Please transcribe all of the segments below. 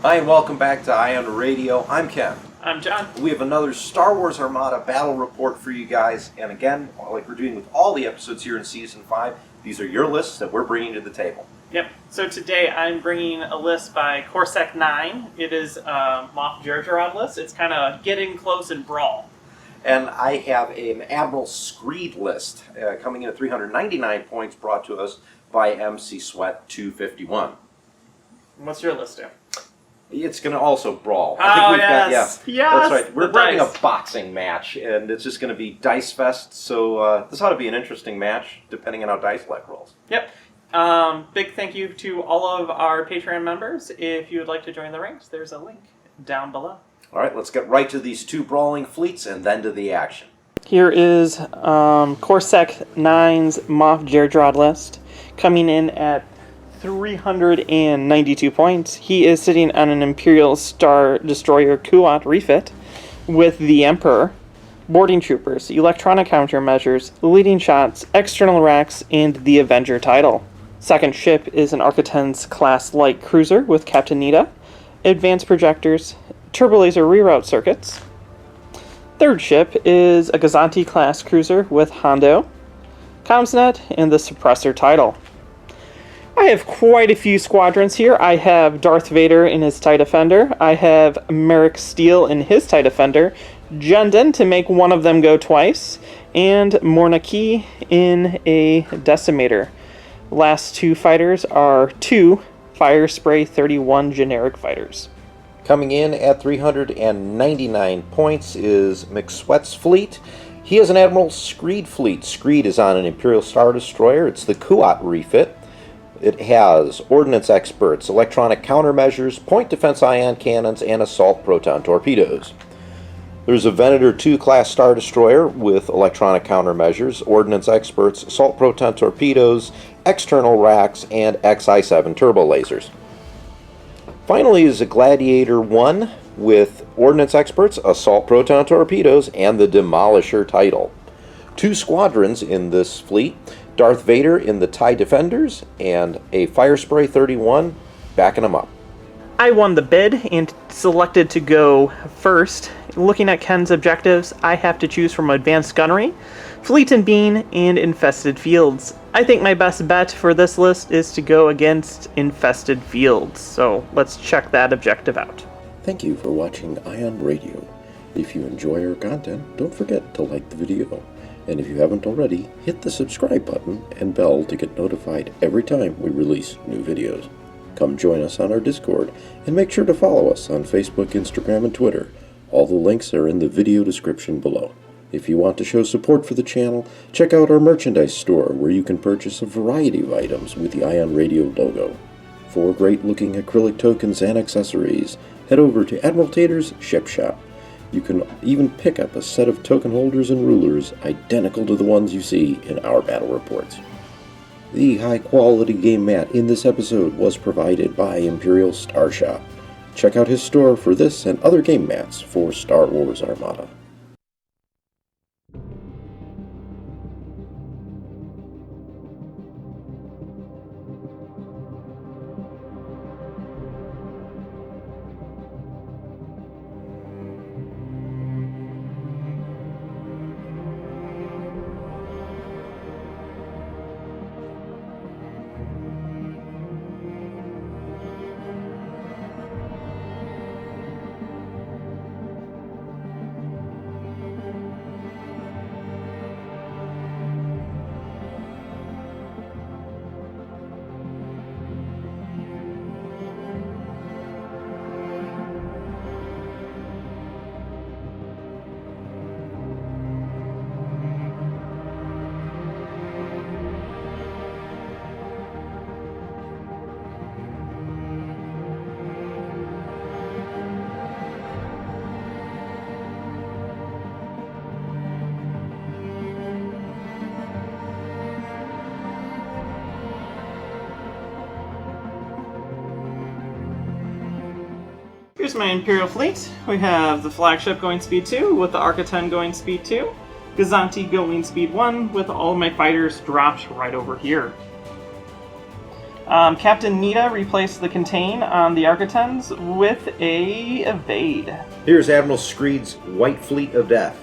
Hi, and welcome back to Ion Radio. I'm Ken. I'm John. We have another Star Wars Armada battle report for you guys. And again, like we're doing with all the episodes here in Season 5, these are your lists that we're bringing to the table. Yep. So today I'm bringing a list by Corsec 9. It is a Moff Jerjerrod list. It's kind of get in close and brawl. And I have an Admiral Screed list coming in at 399 points, brought to us by MC Sweat 251. What's your list do? It's going to also brawl. Yes. That's right. We're bringing dice. a boxing match, and it's just going to be Dice Fest, so this ought to be an interesting match, depending on how Dice Luck rolls. Yep. Big thank you to all of our Patreon members. If you would like to join the ranks, there's a link down below. All right, let's get right to these two brawling fleets, and then to the action. Here is Corsec 9's Moff Jerjerrod list, coming in at 392 points. He is sitting on an Imperial Star Destroyer Kuat Refit with the Emperor, boarding troopers, electronic countermeasures, leading shots, external racks, and the Avenger title. Second ship is an Architect's class light cruiser with Captain Nita, advanced projectors, turbolaser reroute circuits. Third ship is a Gazanti class cruiser with Hondo, Comsnet, and the suppressor title. I have quite a few squadrons here. I have Darth Vader in his TIE Defender. I have Merrick Steele in his TIE Defender. Jundin to make one of them go twice. And Mornaki in a Decimator. Last two fighters are two Fire Spray 31 generic fighters. Coming in at 399 points is McSweat's fleet. He has an Admiral Screed fleet. Screed is on an Imperial Star Destroyer. It's the Kuat Refit. It has Ordnance Experts, electronic countermeasures, point defense ion cannons, and assault proton torpedoes. There's a Venator 2 class Star Destroyer with electronic countermeasures, Ordnance Experts, assault proton torpedoes, external racks, and XI-7 turbo lasers. Finally is a Gladiator 1 with Ordnance Experts, assault proton torpedoes, and the Demolisher title. Two squadrons in this fleet. Darth Vader in the TIE Defenders, and a Fire Spray 31 backing them up. I won the bid and selected to go first. Looking at Ken's objectives, I have to choose from Advanced Gunnery, Fleet and Bean, and Infested Fields. I think my best bet for this list is to go against Infested Fields, so let's check that objective out. Thank you for watching Ion Radio. If you enjoy our content, don't forget to like the video. And if you haven't already, hit the subscribe button and bell to get notified every time we release new videos. Come join us on our Discord, and make sure to follow us on Facebook, Instagram, and Twitter. All the links are in the video description below. If you want to show support for the channel, check out our merchandise store where you can purchase a variety of items with the Ion Radio logo. For great-looking acrylic tokens and accessories, head over to Admiral Tater's Ship Shop. You can even pick up a set of token holders and rulers identical to the ones you see in our battle reports. The high-quality game mat in this episode was provided by Imperial Star Shop. Check out his store for this and other game mats for Star Wars Armada. Here's my Imperial fleet. We have the flagship going speed 2 with the Architect going speed 2. Gazanti going speed 1 with all of my fighters dropped right over here. Captain Nita replaced the contain on the Architens with a evade. Here's Admiral Screed's White Fleet of Death.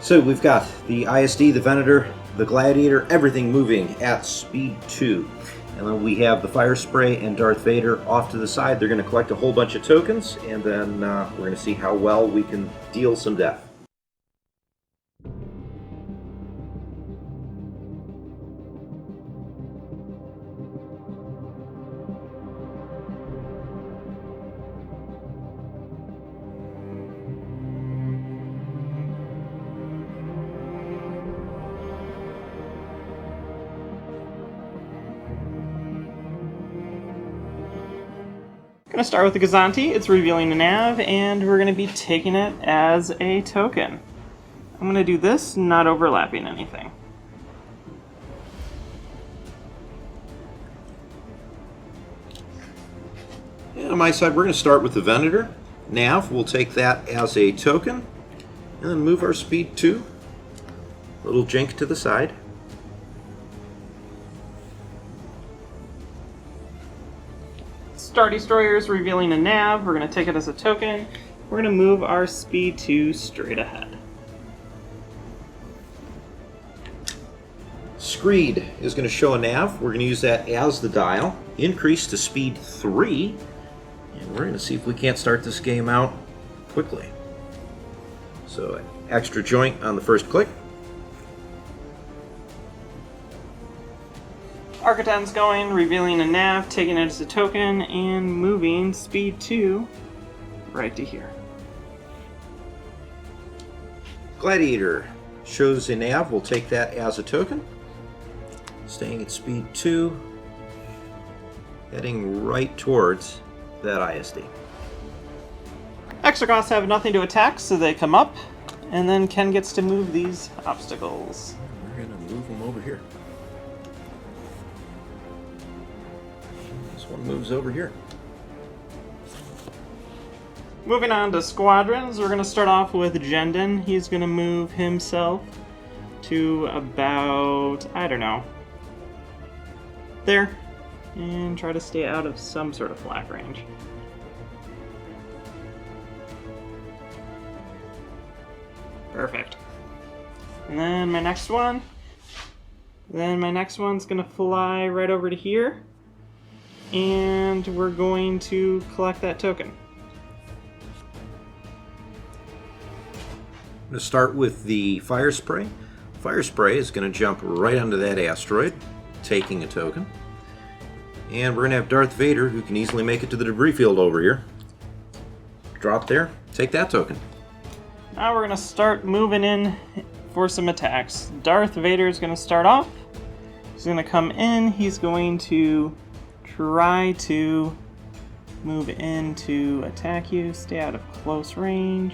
So we've got the ISD, the Venator, the Gladiator, everything moving at speed 2. And then we have the Fire Spray and Darth Vader off to the side. They're going to collect a whole bunch of tokens, and then we're going to see how well we can deal some death. Going to start with the Gazanti. It's revealing the nav, and we're going to be taking it as a token. I'm going to do this, not overlapping anything. And on my side, we're going to start with the Venator. Nav, we'll take that as a token, and then move our speed 2. Little jink to the side. Star Destroyers revealing a nav. We're going to take it as a token. We're going to move our speed 2 straight ahead. Screed is going to show a nav. We're going to use that as the dial. Increase to speed 3. And we're going to see if we can't start this game out quickly. So, extra joint on the first click. Architens going, revealing a nav, taking it as a token, and moving speed 2 right to here. Gladiator shows a nav. We'll take that as a token. Staying at speed 2. Heading right towards that ISD. Extra have nothing to attack, so they come up, and then Ken gets to move these obstacles. We're going to move them over here. One moves over here. Moving on to squadrons, we're going to start off with Jendon. He's going to move himself to about, I don't know, there, and try to stay out of some sort of flak range. Perfect. And then my next one's going to fly right over to here. And we're going to collect that token. I'm going to start with the Fire Spray. Fire Spray is going to jump right onto that asteroid, taking a token. And we're going to have Darth Vader, who can easily make it to the debris field over here. Drop there, take that token. Now we're going to start moving in for some attacks. Darth Vader is going to start off. He's going to come in. He's going to try to move in to attack you. Stay out of close range.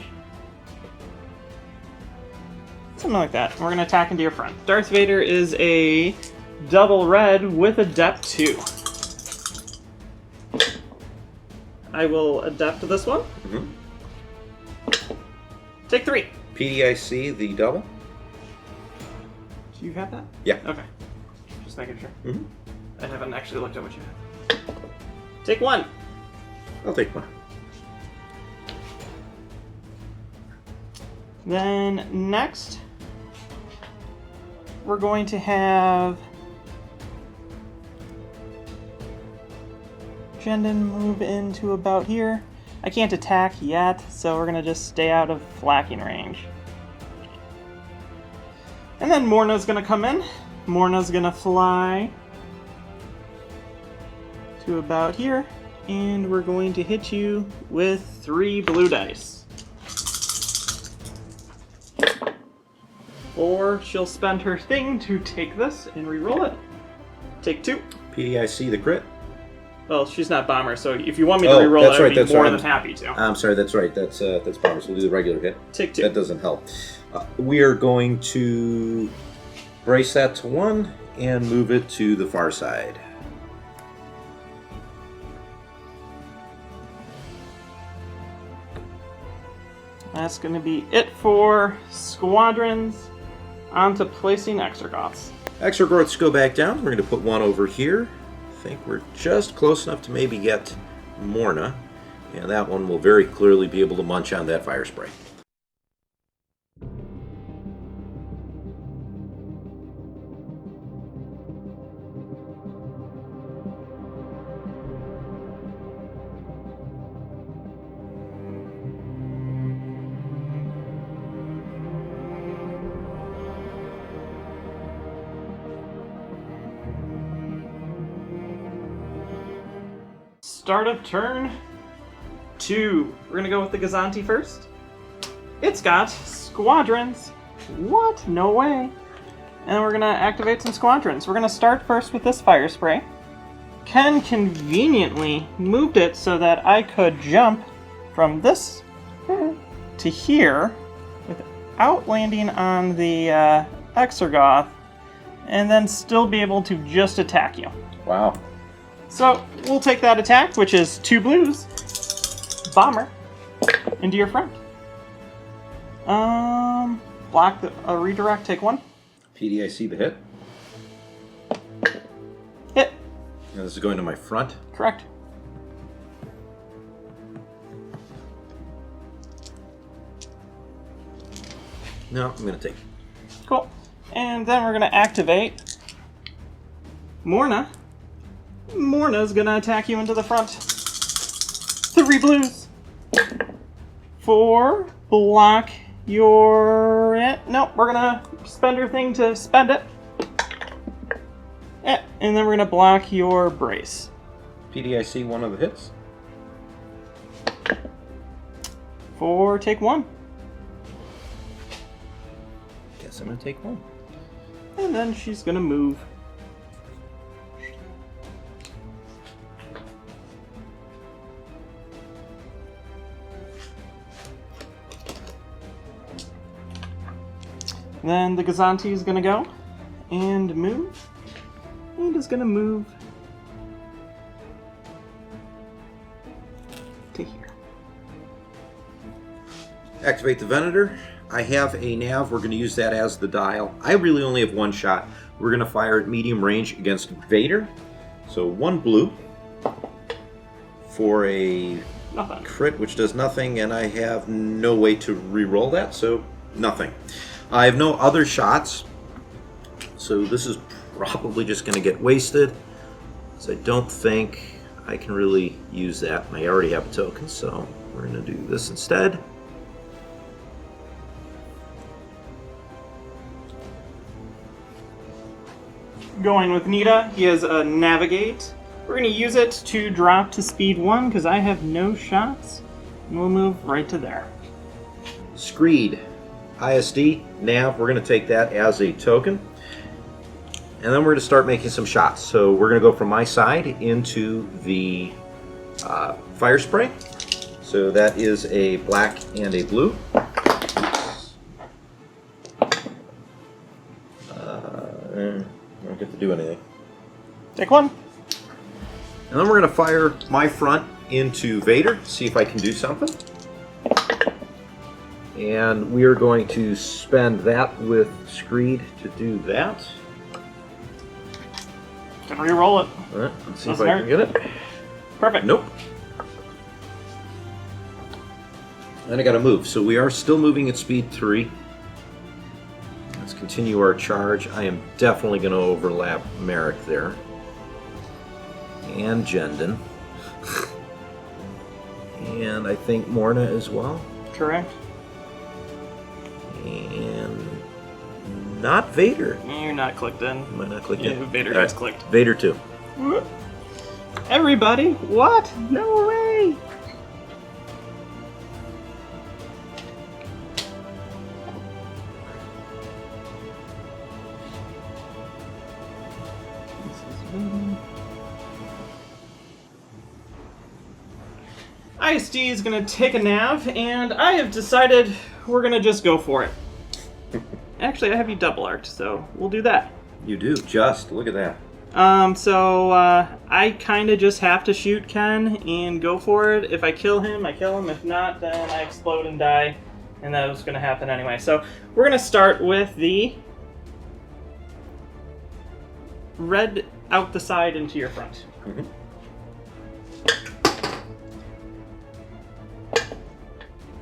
Something like that. We're going to attack into your front. Darth Vader is a double red with Adept 2. I will Adept this one. Take 3. PDIC, the double. Do you have that? Yeah. Okay. Just making sure. I haven't actually looked at what you have. Take 1. I'll take 1. Then next, we're going to have Jendon move into about here. I can't attack yet, so we're going to just stay out of flacking range. And then Morna's going to come in. Morna's going to fly to about here, and we're going to hit you with 3 blue dice. Or she'll spend her thing to take this and re-roll it. Take 2. PDIC, the crit. Well, she's not bomber, so if you want me to re-roll it, I'd be more than happy to. I'm sorry, that's right. That's bomber, so we'll do the regular hit. Take 2. That doesn't help. We are going to brace that to 1 and move it to the far side. That's going to be it for squadrons. On to placing Exargoths. Exargoths go back down. We're going to put 1 over here, think we're just close enough to maybe get Morna, and that one will very clearly be able to munch on that fire spray. Start of turn 2. We're gonna go with the Gazanti first. It's got squadrons. What? No way. And we're gonna activate some squadrons. We're gonna start first with this fire spray. Ken conveniently moved it so that I could jump from this to here without landing on the Exergoth and then still be able to just attack you. Wow. So we'll take that attack, which is 2 blues, bomber, into your front. Block the redirect, take 1. PDIC the hit. Hit. And this is going to my front. Correct. No, I'm going to take. Cool. And then we're going to activate Morna. Morna's gonna attack you into the front. 3 blues. 4. Block your... No, we're gonna spend her thing to spend it. And then we're gonna block your brace. PDIC one of the hits. 4, take 1. Guess I'm gonna take 1. And then she's gonna move. Then the Gazanti is going to go and move. And is going to move to here. Activate the Venator. I have a nav. We're going to use that as the dial. I really only have 1 shot. We're going to fire at medium range against Vader. So 1 blue for a Nothing. crit, which does nothing, and I have no way to re-roll that, so nothing. I have no other shots, so this is probably just going to get wasted. So I don't think I can really use that. I already have a token, so we're going to do this instead. Going with Nita, he has a Navigate. We're going to use it to drop to speed 1 because I have no shots. And we'll move right to there. Screed. ISD, nav, we're going to take that as a token. And then we're going to start making some shots. So we're going to go from my side into the fire spray. So that is a black and a blue. I don't get to do anything. Take 1. And then we're going to fire my front into Vader, see if I can do something. And we are going to spend that with Screed to do that. Can re-roll it. All right, let's see if Doesn't I can get it. Perfect. Nope. And I got to move. So we are still moving at speed 3. Let's continue our charge. I am definitely going to overlap Merrick there. And Jendon. And I think Morna as well. Correct. And not Vader. You're not clicked in. Am I not clicked Yeah, in? Vader All gets right. clicked. Vader 2. Everybody, what? No way! ISD is going to take a nav, and I have decided we're going to just go for it. Actually, I have you double arced, so we'll do that. You do, just. Look at that. I kind of just have to shoot Ken and go for it. If I kill him, I kill him. If not, then I explode and die. And that was going to happen anyway. So we're going to start with the red out the side into your front. Mm-hmm.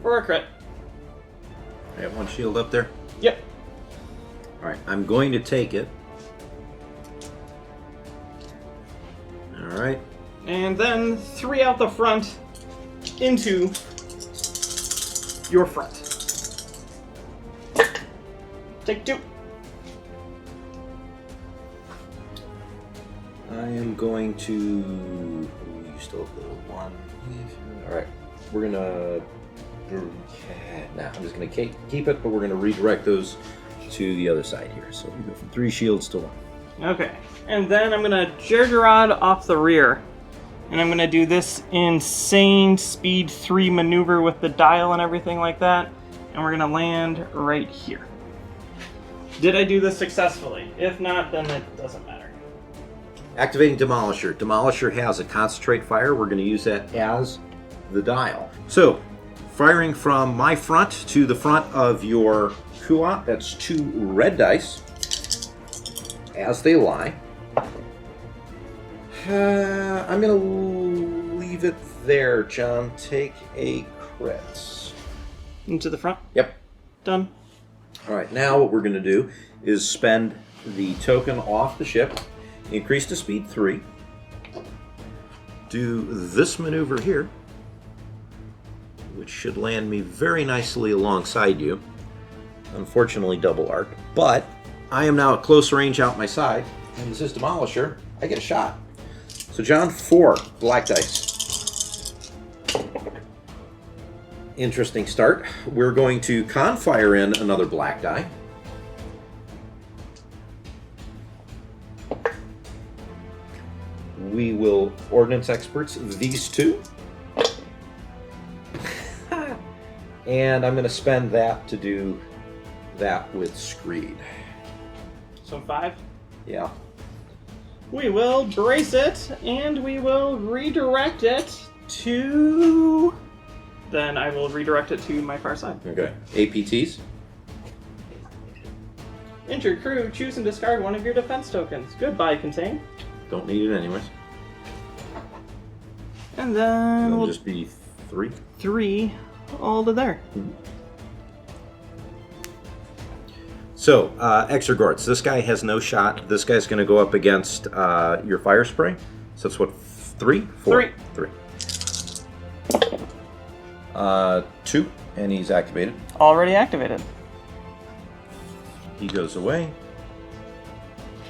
For a crit. I have one shield up there. Yep. Alright, I'm going to take it. Alright. And then 3 out the front into your front. Take 2. I am going to... Ooh, you still have the 1. Alright, we're gonna... Nah, I'm just gonna keep it, but we're gonna redirect those to the other side here. So we go from 3 shields to 1. Okay. And then I'm gonna Jerjerrod off the rear. And I'm gonna do this insane speed 3 maneuver with the dial and everything like that. And we're gonna land right here. Did I do this successfully? If not, then it doesn't matter. Activating Demolisher. Demolisher has a concentrate fire. We're going to use that as the dial. So, firing from my front to the front of your Kuat, that's 2 red dice as they lie. I'm going to leave it there, John. Take a crit. Into the front? Yep. Done. Alright, now what we're going to do is spend the token off the ship, increase to speed 3, do this maneuver here, which should land me very nicely alongside you. Unfortunately, double arc, but I am now at close range out my side, and this is Demolisher. I get a shot. So, John, 4 black dice. Interesting start. We're going to con-fire in another black die. We will Ordnance Experts these 2. And I'm going to spend that to do that with Screed. So 5. Yeah. We will brace it, and we will redirect it to... Then I will redirect it to my far side. Okay. APTs. Injured crew, choose and discard one of your defense tokens. Goodbye, contain. Don't need it anyways. And then It'll we'll just be 3. 3 all to there. Mm-hmm. So, Exergorts. This guy has no shot. This guy's going to go up against your fire spray. So that's what, 3? 4? 3. 2, and he's activated. Already activated. He goes away.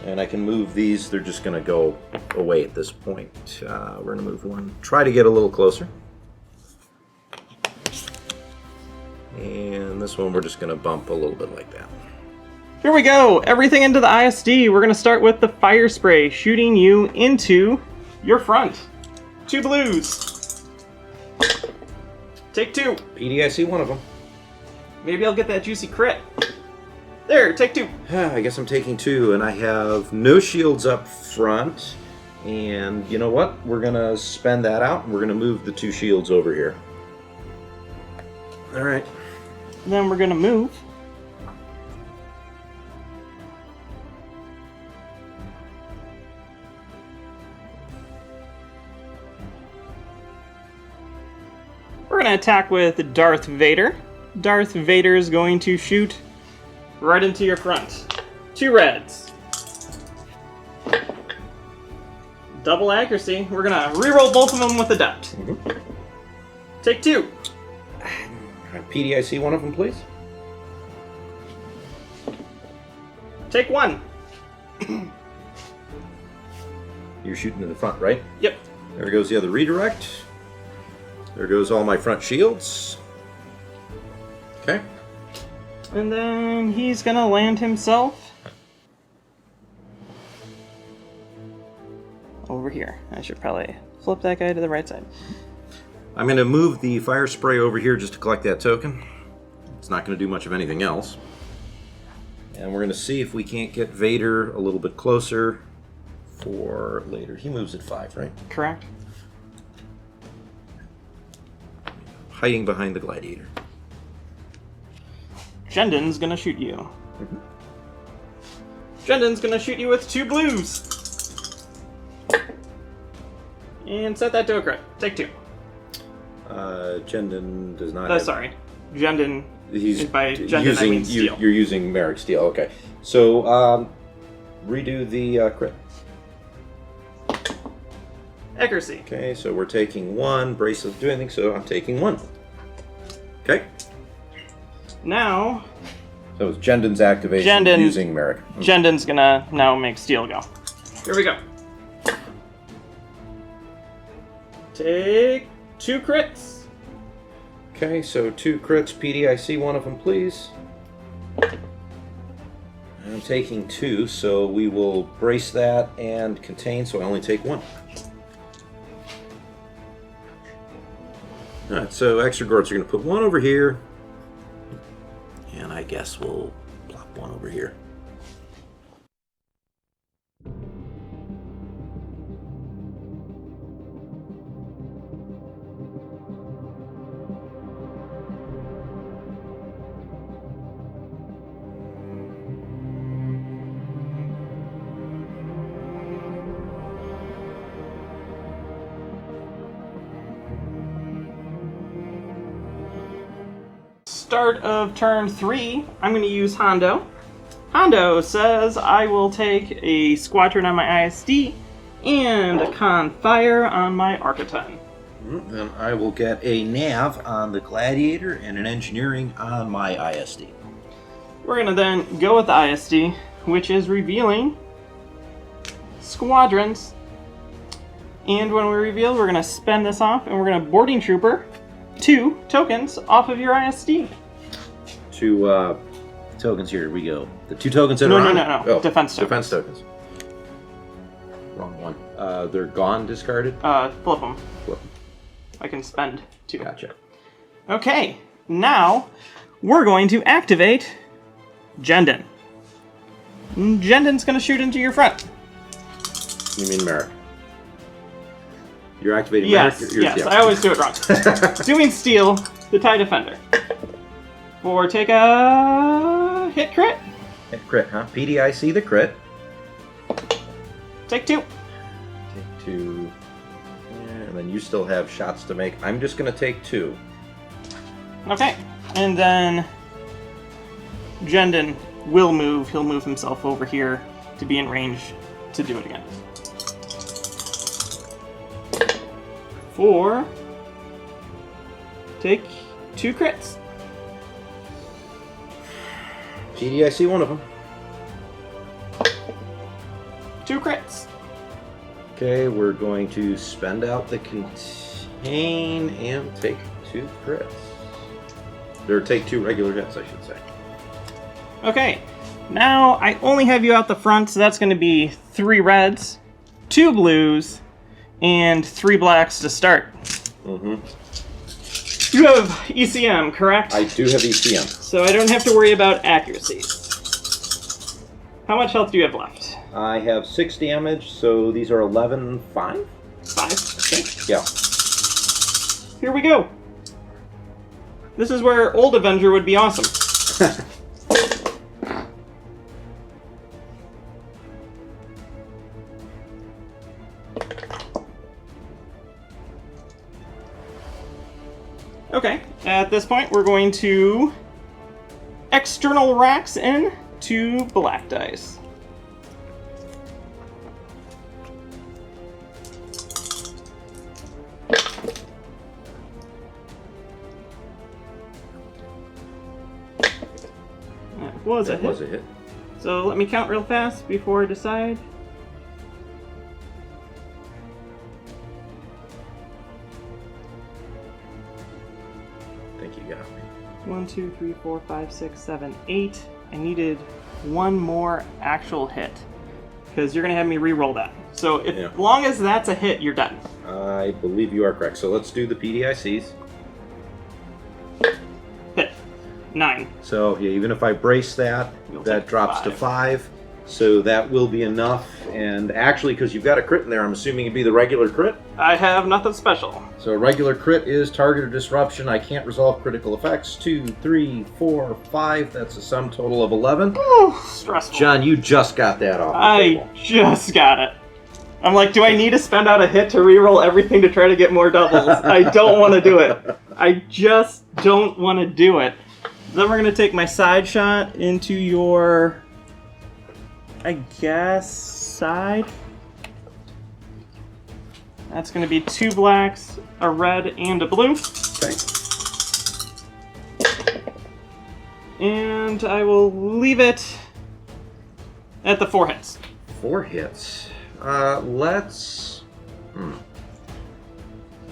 And I can move these. They're just going to go away at this point. We're going to move 1. Try to get a little closer. And this one we're just going to bump a little bit like that. Here we go. Everything into the ISD. We're going to start with the fire spray, shooting you into your front. 2 blues. Take 2. PDIC one of them. Maybe I'll get that juicy crit. There, take 2. I guess I'm taking 2, and I have no shields up front. And you know what? We're going to spend that out, and we're going to move the 2 shields over here. All right. Then we're going to move. We're going to attack with Darth Vader. Darth Vader is going to shoot right into your front. 2 reds. Double accuracy. We're going to reroll both of them with a dot. Mm-hmm. Take 2. PDIC one of them, please. Take 1. You're shooting to the front, right? Yep. There goes the other redirect. There goes all my front shields. Okay. And then he's going to land himself over here. I should probably flip that guy to the right side. I'm going to move the fire spray over here just to collect that token. It's not going to do much of anything else. And we're going to see if we can't get Vader a little bit closer for later. He moves at 5, right? Correct. Hiding behind the gladiator. Jendon's going to shoot you. Mm-hmm. Jendon's going to shoot you with 2 blues. And set that to a crit. Take 2. Jendon does not Oh, have... sorry. Jendon, He's by Jendon I mean steel. You're using Merrick Steel, okay. So, redo the crit. Accuracy. Okay, so we're taking 1. Brace doesn't do anything, so I'm taking 1. Okay. Now... So it's Jendon's activation using Merrick. Jendon's gonna now make steel go. Here we go. Take 2 crits. Okay, so 2 crits. PDIC one of them, please. I'm taking 2, so we will brace that and contain, so I only take 1. Alright, so extra guards are going to put 1 over here. And I guess we'll plop 1 over here. Start of turn 3, I'm going to use Hondo. Hondo says I will take a squadron on my ISD and a con fire on my Architon. Then I will get a nav on the Gladiator and an engineering on my ISD. We're going to then go with the ISD, which is revealing squadrons. And when we reveal, we're going to spend this off and we're going to boarding trooper 2 tokens off of your ISD. 2 tokens, here we go. The 2 tokens that No, are no, on... no, no. Defense tokens. Defense tokens. Wrong one. They're gone, discarded? Flip them. Flip 'em. I can spend 2. Gotcha. Okay, now we're going to activate Jendon. Jendon's going to shoot into your front. You mean Merrick? You're activating Yes, Merrick? yes, I always do it wrong. Doing steel, the TIE Defender. Or take a hit crit. Hit crit, huh? PDIC the crit. Take 2. Take 2. Yeah, and then you still have shots to make. I'm just going to take 2. Okay, and then Jendon will move. He'll move himself over here to be in range to do it again. 4. Take 2 crits. PDIC one of them. 2 crits. Okay, we're going to spend out the contain and take 2 crits. Or take 2 regular hits, I should say. Okay, now I only have you out the front, so that's going to be 3 reds, 2 blues, and 3 blacks to start. Mm-hmm. You have ECM, correct? I do have ECM. So I don't have to worry about accuracy. How much health do you have left? I have 6 damage, so these are 11, 5? 5. Okay. Yeah. Here we go. This is where Old Avenger would be awesome. Okay, at this point we're going to external racks in to black dice. That was a hit. So let me count real fast before I decide. I think you got me. 1, 2, 3, 4, 5, 6, 7, 8. I needed 1 more actual hit. Because you're going to have me re-roll that. So as long as that's a hit, you're done. I believe you are correct. So let's do the PDICs. Hit. 9. So yeah, even if I brace that, that drops to 5. So that will be enough. And actually, because you've got a crit in there, I'm assuming it'd be the regular crit. I have nothing special. So a regular crit is target or disruption. I can't resolve critical effects. 2, 3, 4, 5. That's a sum total of 11. Ooh, stressful. John, you just got that off the I table. just got it. I'm like, do I need to spend out a hit to reroll everything to try to get more doubles? I don't want to do it. I just don't want to do it. Then we're going to take my side shot into your, I guess, side. That's going to be 2 blacks, a red, and a blue. Okay. And I will leave it at the 4 hits. 4 hits. Let's... I'm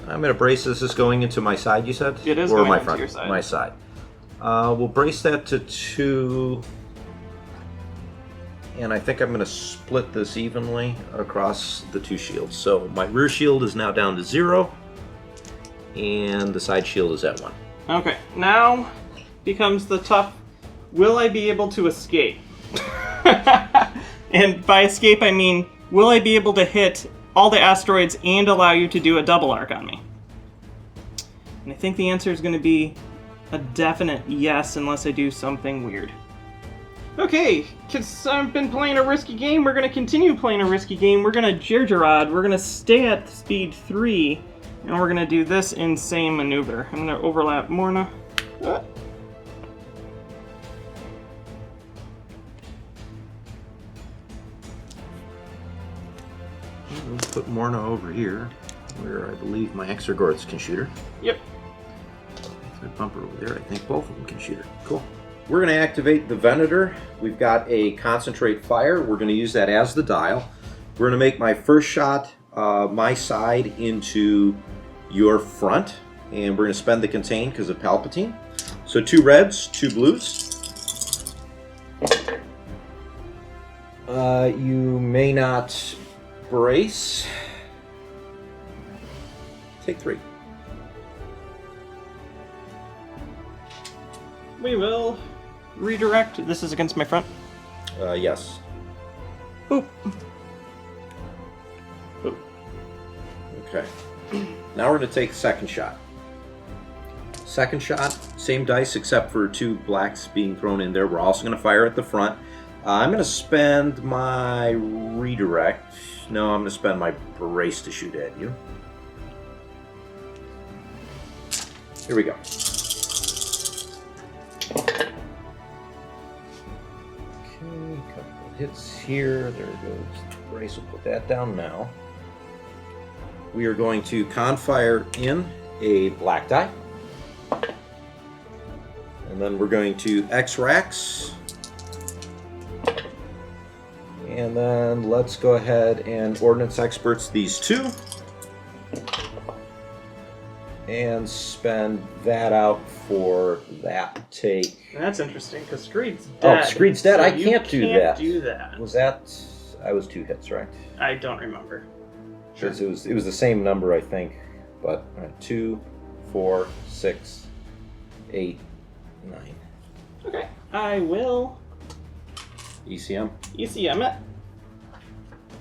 going to brace this. Is going into my side, you said? It is or going my into front? your side. My side. We'll brace that to 2. And I think I'm going to split this evenly across the 2 shields. So my rear shield is now down to 0. And the side shield is at 1. Okay, now becomes the tough, will I be able to escape? And by escape I mean, will I be able to hit all the asteroids and allow you to do a double arc on me? And I think the answer is going to be a definite yes, unless I do something weird. Okay, because I've been playing a risky game, we're going to continue playing a risky game. We're going to Jerjerrod, we're going to stay at speed 3, and we're going to do this insane maneuver. I'm going to overlap Morna. Let's put Morna over here, where I believe my Exergords can shoot her. Yep. Third bumper over there, I think both of them can shoot her. Cool. We're going to activate the Venator. We've got a concentrate fire. We're going to use that as the dial. We're going to make my first shot, my side into your front, and we're going to spend the contain because of Palpatine. So 2 reds, 2 blues. You may not brace. Take 3. We will redirect. This is against my front. Yes. Boop. Boop. Okay. Now we're going to take the second shot. Second shot, same dice except for 2 blacks being thrown in there. We're also going to fire at the front. I'm going to spend my redirect. No, I'm going to spend my brace to shoot at you. Here we go. Okay, couple of hits here. There goes the brace. We'll put that down now. We are going to confire in a black die. And then we're going to X-Rax. And then let's go ahead and Ordnance Experts these 2. And spend that out for that take. That's interesting, because Screed's dead. Oh, Screed's dead. So I can't do that. Do that. Was that... I was 2 hits, right? I don't remember. Sure. It was the same number, I think. But 2, 4, 6, 8, 9. Okay. I will ECM. ECM it.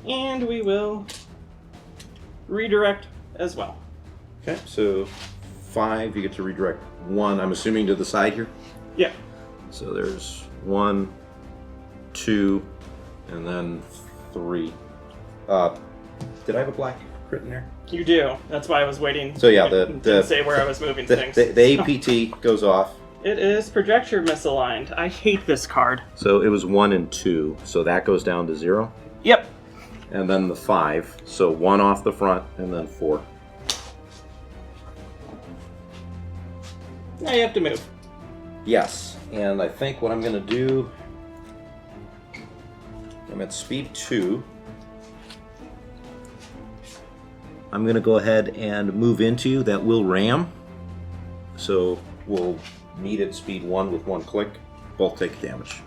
And we will redirect as well. Okay, so 5, you get to redirect 1, I'm assuming, to the side here? Yeah. So there's 1, 2, and then 3. Did I have a black crit in there? You do. That's why I was waiting. So yeah, didn't say where I was moving things. The APT goes off. It is projector misaligned. I hate this card. So it was 1 and 2, so that goes down to 0. Yep. And then the 5, so 1 off the front, and then 4. Now you have to move. Yes, and I think what I'm going to do, I'm at speed 2. I'm going to go ahead and move into you. That will ram. So we'll meet at speed 1 with 1 click. Both take damage.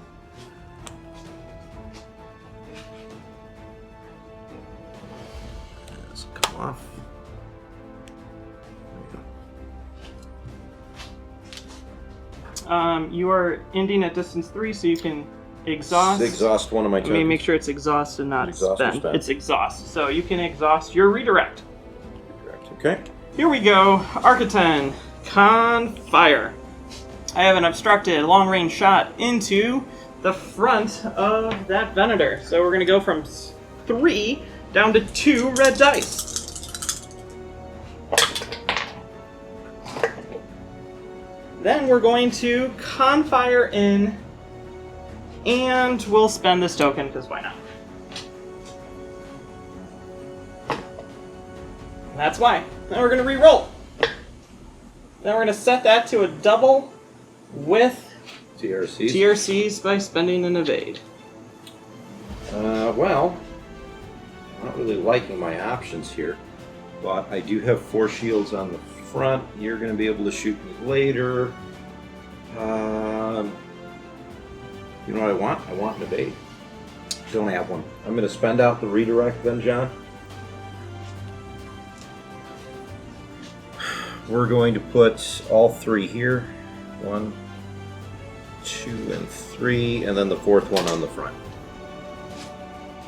This will come off. You are ending at distance 3, so you can exhaust. Exhaust one of my Let tokens. me make sure it's exhaust and not Exhaust or spent. spent. It's exhaust. So you can exhaust your redirect. Correct. Okay. Here we go. Architon. Confire. I have an obstructed long-range shot into the front of that Venator. So we're going to go from 3 down to 2 red dice. Then we're going to Confire in, and we'll spend this token, because why not? That's why. Then we're going to re-roll. Then we're going to set that to a double with TRCs by spending an evade. Well, I'm not really liking my options here, but I do have 4 shields on the front. You're going to be able to shoot me later. You know what I want? I want an evade. Don't have one. I'm going to spend out the redirect then, John. We're going to put all 3 here. 1, 2, and 3, and then the 4th one on the front.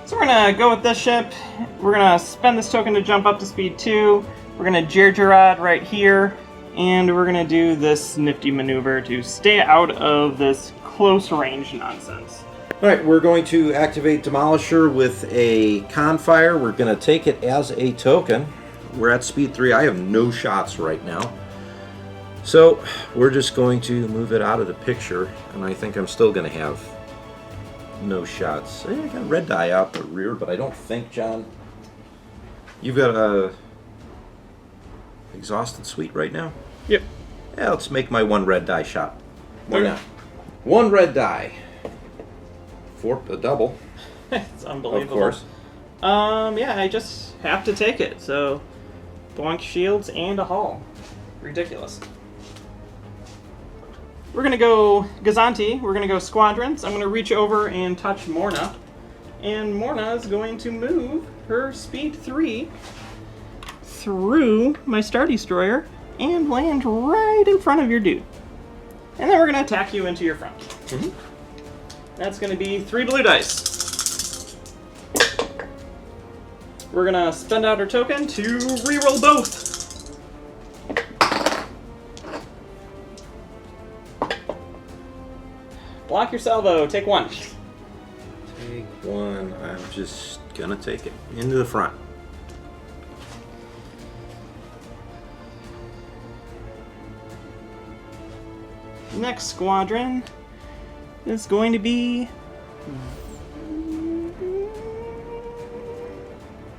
So we're going to go with this ship. We're going to spend this token to jump up to speed 2. We're going to Jerjerrod right here. And we're going to do this nifty maneuver to stay out of this close range nonsense. Alright, we're going to activate Demolisher with a Confire. We're going to take it as a token. We're at speed 3. I have no shots right now. So we're just going to move it out of the picture. And I think I'm still going to have no shots. I got red die out the rear, but I don't think, John, you've got a exhausted suite right now? Yep. Yeah, let's make my 1 red die shot. Why not? 1 red die. For a double. It's unbelievable. Of course. Yeah, I just have to take it. So, blank shields and a hull. Ridiculous. We're going to go Gazanti. We're going to go Squadrons. I'm going to reach over and touch Morna. And Morna is going to move her speed 3 through my Star Destroyer and land right in front of your dude. And then we're going to attack you into your front. Mm-hmm. That's going to be 3 blue dice. We're going to spend out our token to reroll both. Block your salvo. Take 1. Take 1. I'm just going to take it into the front. Next squadron is going to be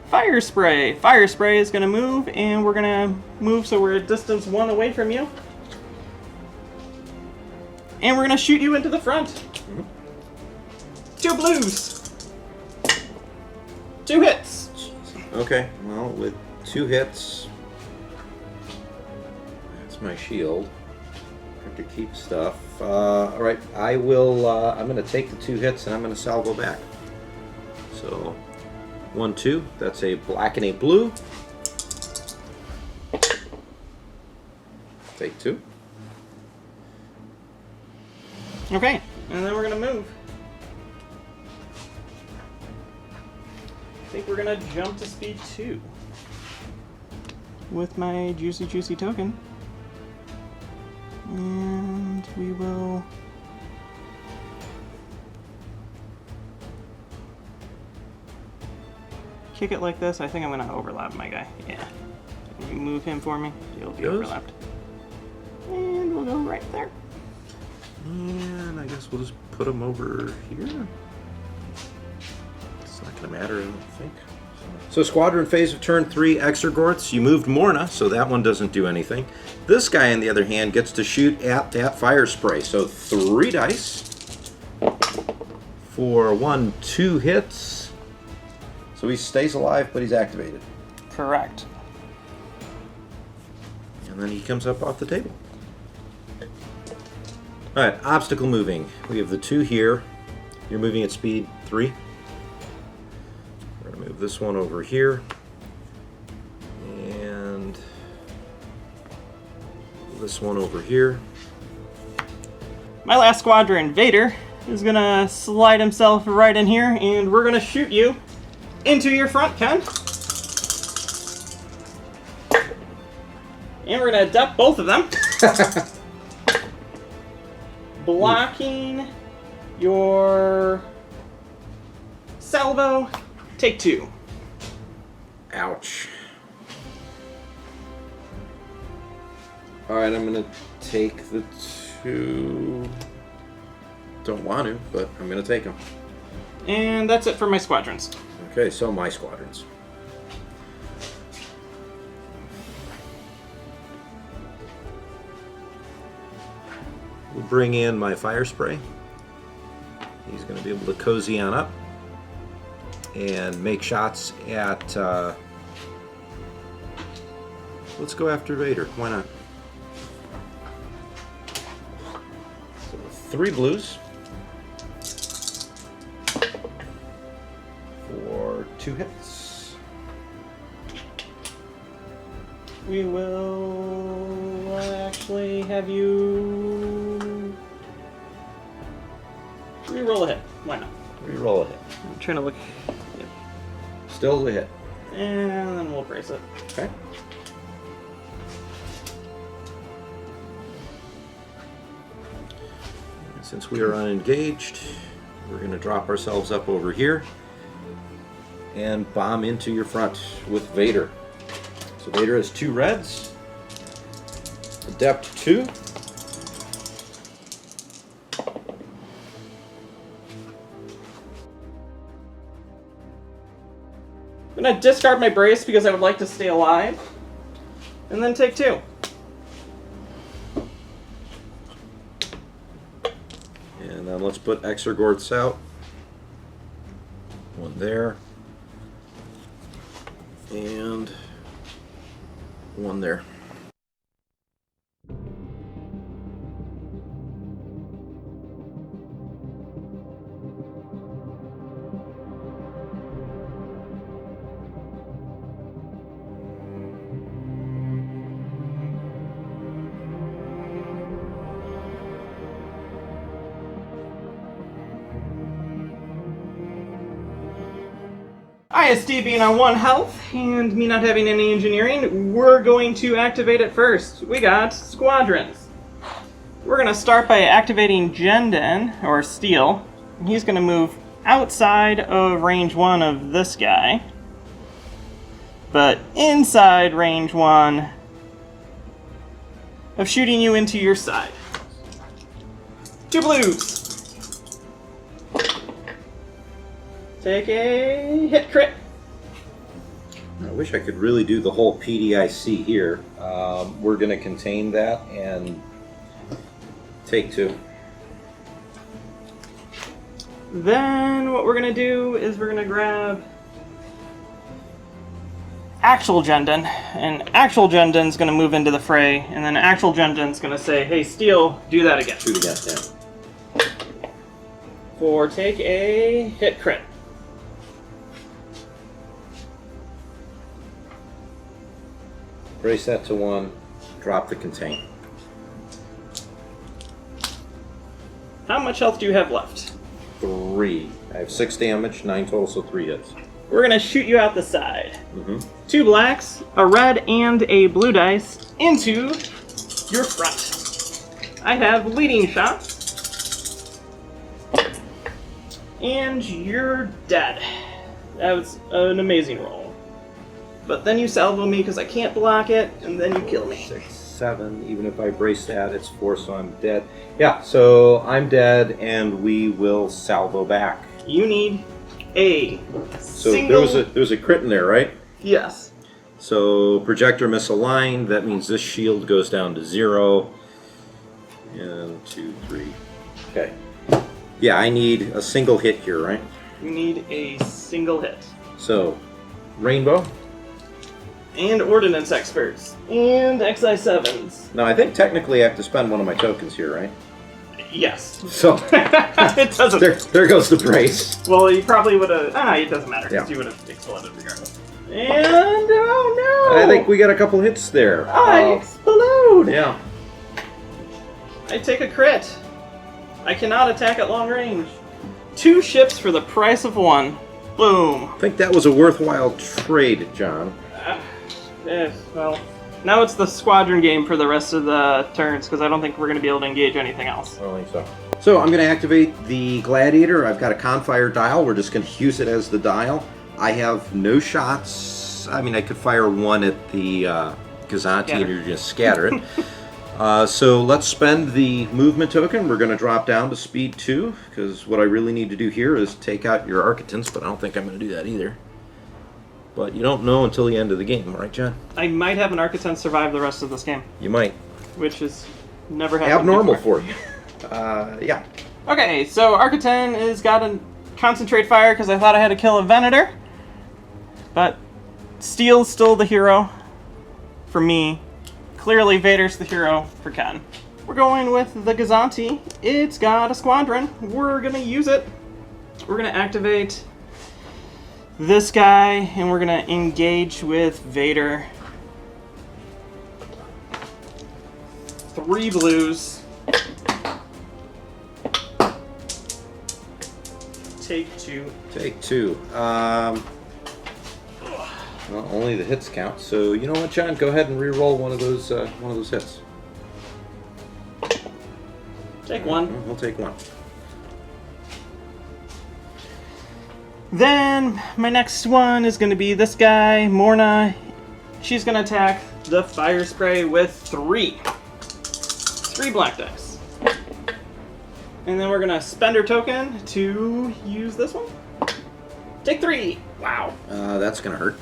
Fire Spray. Fire Spray is going to move, and we're going to move so we're at distance 1 away from you. And we're going to shoot you into the front. 2 blues. 2 hits. Okay, well, with 2 hits, that's my shield. I have to keep stuff. Alright, I will, I'm going to take the 2 hits and I'm going to salvo back. So, 1, 2, that's a black and a blue. Take 2. Okay, and then we're going to move. I think we're going to jump to speed 2 with my juicy token. And we will kick it like this. I think I'm going to overlap my guy. Yeah. Can you move him for me? He'll be overlapped. And we'll go right there. And I guess we'll just put him over here. It's not going to matter, I don't think. So squadron phase of turn 3, Exergorts. You moved Morna, so that one doesn't do anything. This guy, on the other hand, gets to shoot at that fire spray. So 3 dice for 1, 2 hits. So he stays alive, but he's activated. Correct. And then he comes up off the table. Alright, obstacle moving. We have the 2 here. You're moving at speed 3. We're going to move this one over here. And this one over here. My last squadron, Vader, is going to slide himself right in here, and we're going to shoot you into your front, Ken. And we're going to duck both of them. Blocking your salvo. Take 2. Ouch. Alright, I'm going to take the 2. Don't want to, but I'm going to take them. And that's it for my squadrons. Okay, so my squadrons. We'll bring in my fire spray. He's going to be able to cozy on up and make shots at... let's go after Vader. Why not? So 3 blues for 2 hits. We will actually have you re-roll a hit. Why not? Reroll a hit. I'm trying to look. Yep. Still a hit. And then we'll brace it. Okay. And since we are unengaged, we're going to drop ourselves up over here and bomb into your front with Vader. So Vader has 2 reds. Adept 2. I'm gonna discard my brace because I would like to stay alive, and then take 2. And then let's put Exergorts out. 1 there. And 1 there. ISD being on 1 health, and me not having any engineering, we're going to activate it first. We got squadrons. We're going to start by activating Jenden, or Steel. He's going to move outside of range 1 of this guy, but inside range 1 of shooting you into your side. 2 blues. Take a hit crit. I wish I could really do the whole PDIC here. We're going to contain that and take 2. Then what we're going to do is we're going to grab Actual Jenden, and Actual Jenden's going to move into the fray, and then Actual Jenden's going to say, hey, Steel, do that again. Shoot against him. For take a hit crit. Brace that to 1. Drop the contain. How much health do you have left? 3. I have 6 damage, 9 total, so 3 hits. We're going to shoot you out the side. Mm-hmm. 2 blacks, a red, and a blue dice into your front. I have leading shots. And you're dead. That was an amazing roll. But then you salvo me because I can't block it, and then you kill me. 6, 7. Even if I brace that, it's 4, so I'm dead. Yeah, so I'm dead, and we will salvo back. You need a So single... there was a crit in there, right? Yes. So projector misaligned. That means this shield goes down to 0. And 2, 3. Okay. Yeah, I need a single hit here, right? You need a single hit. So, Rainbow. And Ordnance Experts. And XI7s. Now, I think technically I have to spend one of my tokens here, right? Yes. So, It doesn't. there goes the brace. Well, you probably would have... it doesn't matter, because Yeah. you would have exploded regardless. And... oh no! I think we got a couple hits there. I explode! Yeah. I take a crit. I cannot attack at long range. 2 ships for the price of 1. Boom. I think that was a worthwhile trade, John. Well, now it's the squadron game for the rest of the turns, because I don't think we're going to be able to engage anything else. I don't think so. So I'm going to activate the Gladiator. I've got a Confire dial. We're just going to use it as the dial. I have no shots because, I mean, I could fire one at the Gazanti and you're just scatter it. So let's spend the movement token. We're going to drop down to speed 2, because what I really need to do here is take out your Architects, but I don't think I'm going to do that either. But you don't know until the end of the game, right, John? I might have an Architect survive the rest of this game. You might. Which is never happened abnormal before. for you. Yeah. Okay, so Architect has got a concentrate fire because I thought I had to kill a Venator. But Steel's still the hero for me. Clearly Vader's the hero for Ken. We're going with the Gazanti. It's got a squadron. We're going to use it. We're going to activate this guy, and we're going to engage with Vader. 3 blues. Take 2. Take 2. Well, only the hits count. So you know what, John? Go ahead and re-roll one of those hits. Take 1. We'll take 1. Then my next one is going to be this guy, Morna. She's going to attack the fire spray with 3 black dice. And then we're going to spend her token to use this one. Take 3. Wow. That's going to hurt.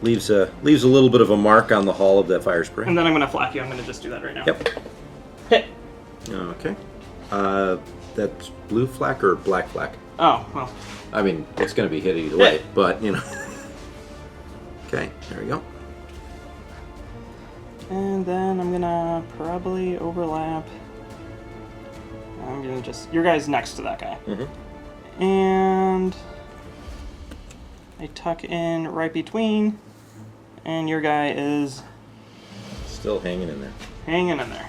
Leaves a little bit of a mark on the hull of that fire spray. And then I'm going to flak you. I'm going to just do that right now. Yep. Hit. Okay. That's blue flak or black flak? Oh, well. I mean, it's going to be hit either way, but, you know. Okay, there we go. And then I'm going to probably overlap. I'm going to just... Your guy's next to that guy. Mm-hmm. And I tuck in right between. And your guy is... Still hanging in there. Hanging in there.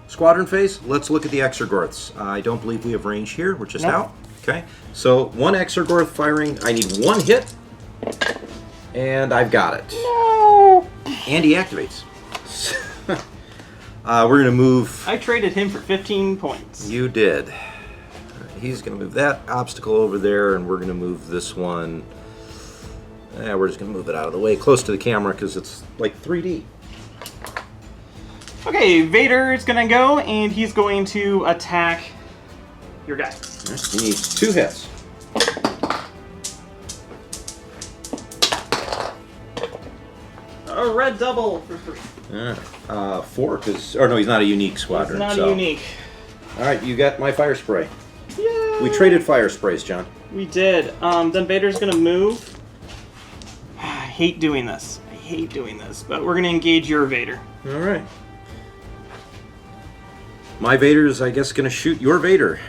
Squadron phase, let's look at the Exorgorths. I don't believe we have range here. We're just Nope. out. Okay, so 1 Exorgorth firing. I need 1 hit, and I've got it. No! And he activates. We're going to move... I traded him for 15 points. You did. He's going to move that obstacle over there, and we're going to move this one... we're just going to move it out of the way, close to the camera, because it's like 3D. Okay, Vader is going to go, and he's going to attack your guy. He needs 2 hits. A red double for 4, because... Or no, he's not a unique squadron. It's not so. unique. All right, you got my fire spray. Yeah. We traded fire sprays, John. We did. Then Vader's going to move. I hate doing this. But we're going to engage your Vader. All right. My Vader is, I guess, going to shoot your Vader.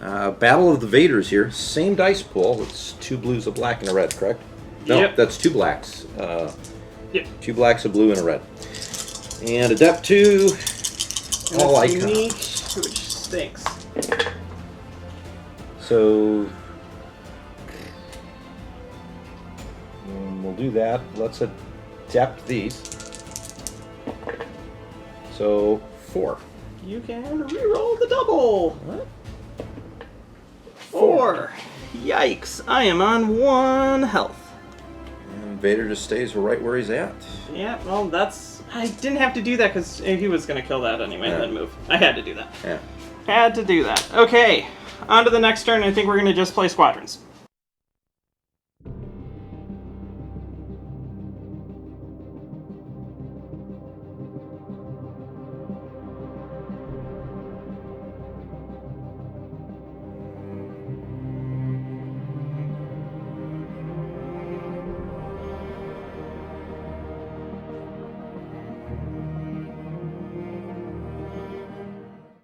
Battle of the Vaders here. Same dice pool. It's 2 blues, a black, and a red, correct? No, Yep. That's 2 blacks. Yep. 2 blacks, a blue, and a red. And Adept 2. And All it's icons. unique, which stinks. So... we'll do that. Let's Adept these. So, 4. You can reroll the double. What? 4. Yikes. I am on 1 health. And Vader just stays right where he's at. Yeah, well, that's... I didn't have to do that because he was going to kill that anyway and then move. I had to do that. Yeah. Had to do that. Okay, on to the next turn. I think we're going to just play squadrons.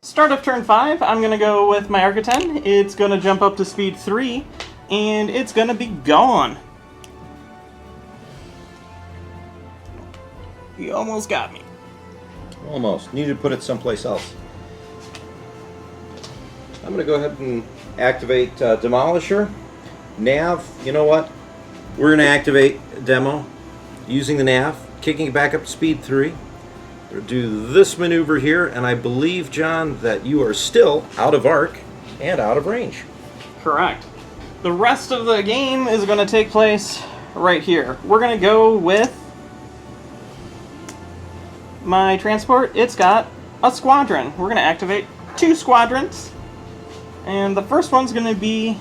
Start of turn 5, I'm going to go with my Architect. It's going to jump up to speed 3, and it's going to be gone. You almost got me. Almost. Needed to put it someplace else. I'm going to go ahead and activate Demolisher. Nav, you know what? We're going to activate Demo using the Nav, kicking it back up to speed 3. We'll do this maneuver here, and I believe, John, that you are still out of arc and out of range. Correct. The rest of the game is going to take place right here. We're going to go with my transport. It's got a squadron. We're going to activate 2 squadrons. And the first one's going to be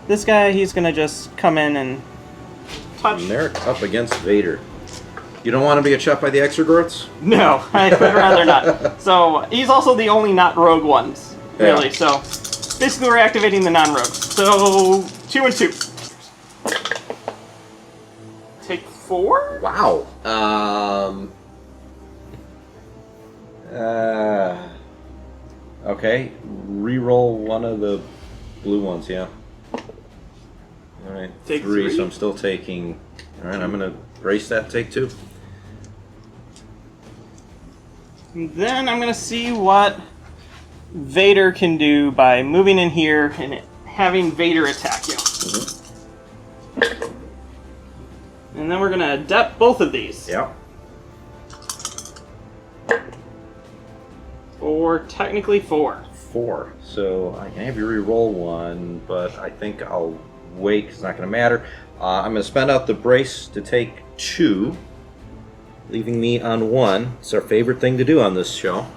this guy. He's going to just come in and touch. And they're up against Vader. You don't want to be a shot by the Exegorths? No, I would rather not. So he's also the only not rogue ones, really. Yeah. So basically we're activating the non-rogues. So 2 and 2. Take 4? Wow. Okay. Reroll one of the blue ones, yeah. Alright. Take 3, 3. so I'm still taking... Alright, I'm going to brace that, take 2. And then I'm going to see what Vader can do by moving in here and having Vader attack you. And then we're going to adept both of these. Yep. Or technically 4. 4. So I can have you re-roll 1, but I think I'll wait because it's not going to matter. I'm going to spend out the brace to take 2, leaving me on 1. It's our favorite thing to do on this show.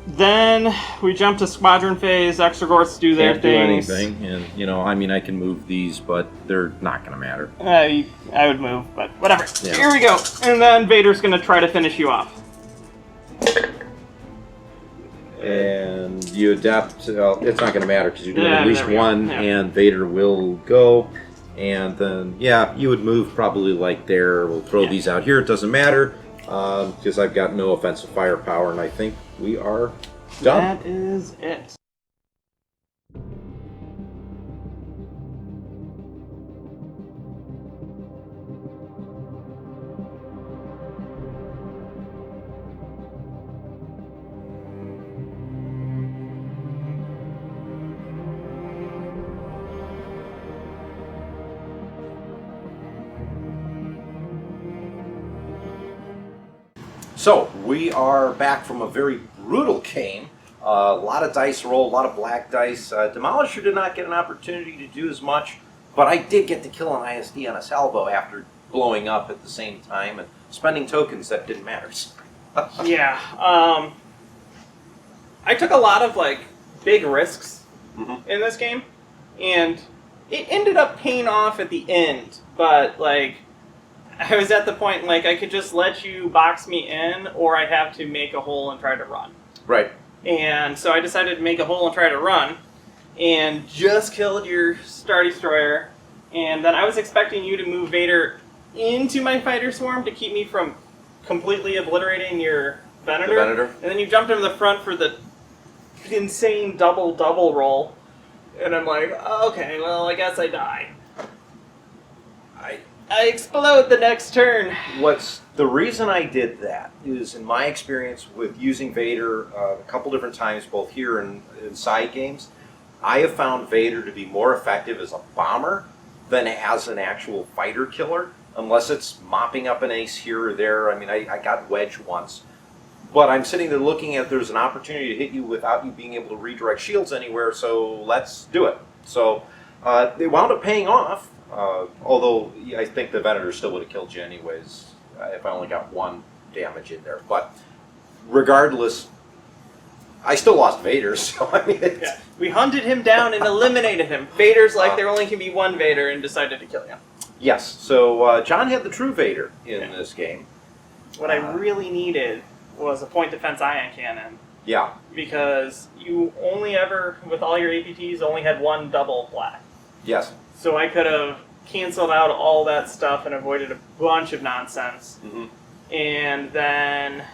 Then we jump to squadron phase. Exegorths do their Can't do things. anything, and I mean I can move these, but they're not going to matter. I would move, but whatever. Yeah. Here we go. And then Vader's going to try to finish you off. And you adapt. Well, it's not going to matter because you're doing Yeah, at least there we go. 1, Yeah. and Vader will go. And then, yeah, you would move probably like there. We'll throw these out here. It doesn't matter because I've got no offensive firepower, and I think we are done. That is it. So, we are back from a very brutal game. A lot of dice roll, a lot of black dice. Demolisher did not get an opportunity to do as much, but I did get to kill an ISD on a salvo after blowing up at the same time and spending tokens that didn't matter. Yeah. I took a lot of big risks in this game, and it ended up paying off at the end. But I was at the point I could just let you box me in, or I'd have to make a hole and try to run. Right. And so I decided to make a hole and try to run, and just killed your Star Destroyer. And then I was expecting you to move Vader into my fighter swarm to keep me from completely obliterating your Venator. The Venator. And then you jumped in the front for the insane double roll. And I'm like, okay, well, I guess I die. I explode the next turn. The reason I did that is, in my experience with using Vader a couple different times, both here and in side games, I have found Vader to be more effective as a bomber than as an actual fighter killer, unless it's mopping up an ace here or there. I mean, I got wedged once, but I'm sitting there looking at there's an opportunity to hit you without you being able to redirect shields anywhere, so let's do it. So they wound up paying off. Although I think the Venator still would have killed you anyways if I only got 1 damage in there. But regardless, I still lost Vader, so I mean... Yeah. We hunted him down and eliminated him. Vader's there only can be 1 Vader and decided to kill him. Yes, so John had the true Vader in this game. What I really needed was a point defense ion cannon. Yeah. Because you only ever, with all your APTs, only had 1 double black. Yes. So I could have canceled out all that stuff and avoided a bunch of nonsense. Mm-hmm. And then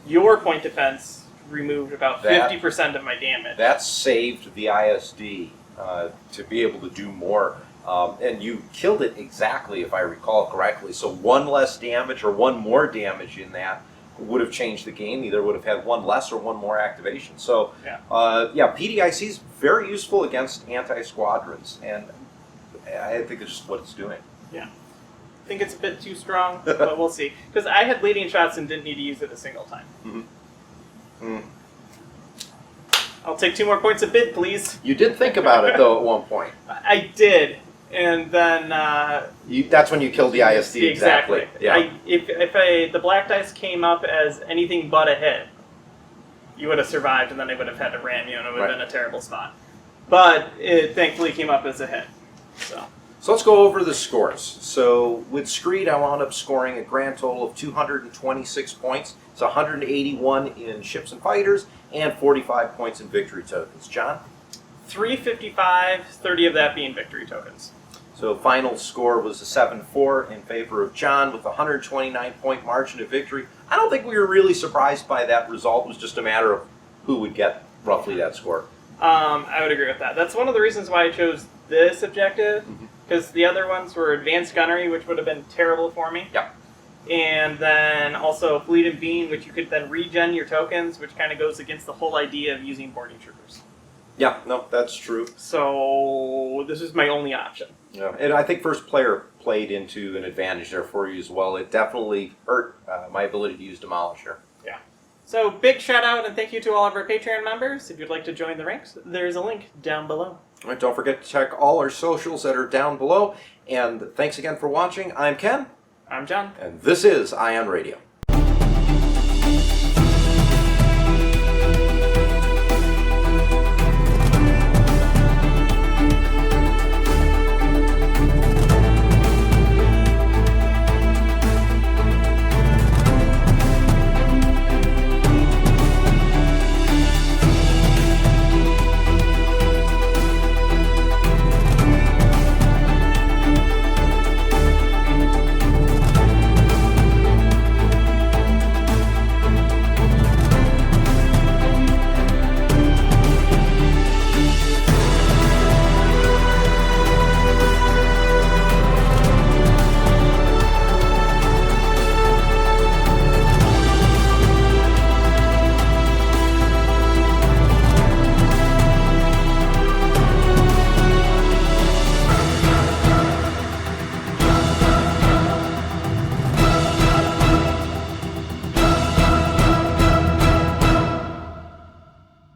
your point defense removed about 50% of my damage. That saved the ISD to be able to do more. And you killed it exactly, if I recall correctly. So 1 less damage or 1 more damage in that would have changed the game. Either would have had 1 less or 1 more activation. So, PDIC is very useful against anti-squadrons, and I think it's just what it's doing. Yeah. I think it's a bit too strong, but we'll see. Because I had leading shots and didn't need to use it a single time. Mm-hmm. Mm. I'll take 2 more points a bid, please. You did think about it, though, at one point. I did. And then That's when you killed the ISD. Exactly. Yeah. If the black dice came up as anything but a hit, you would have survived, and then they would have had to ram you, and it would have been a terrible spot. But it thankfully came up as a hit. So let's go over the scores. So with Screed, I wound up scoring a grand total of 226 points. It's 181 in ships and fighters, and 45 points in victory tokens. John? 355, 30 of that being victory tokens. So final score was a 7-4 in favor of John with a 129-point margin of victory. I don't think we were really surprised by that result. It was just a matter of who would get roughly that score. I would agree with that. That's one of the reasons why I chose this objective, because the other ones were advanced gunnery, which would have been terrible for me. Yeah. And then also fleet and beam, which you could then regen your tokens, which kind of goes against the whole idea of using boarding troopers. Yeah, no, that's true. So this is my only option. Yeah, and I think first player played into an advantage there for you as well. It definitely hurt my ability to use Demolisher. Yeah. So big shout out and thank you to all of our Patreon members. If you'd like to join the ranks, there's a link down below. All right, don't forget to check all our socials that are down below. And thanks again for watching. I'm Ken. I'm John. And this is Ion Radio.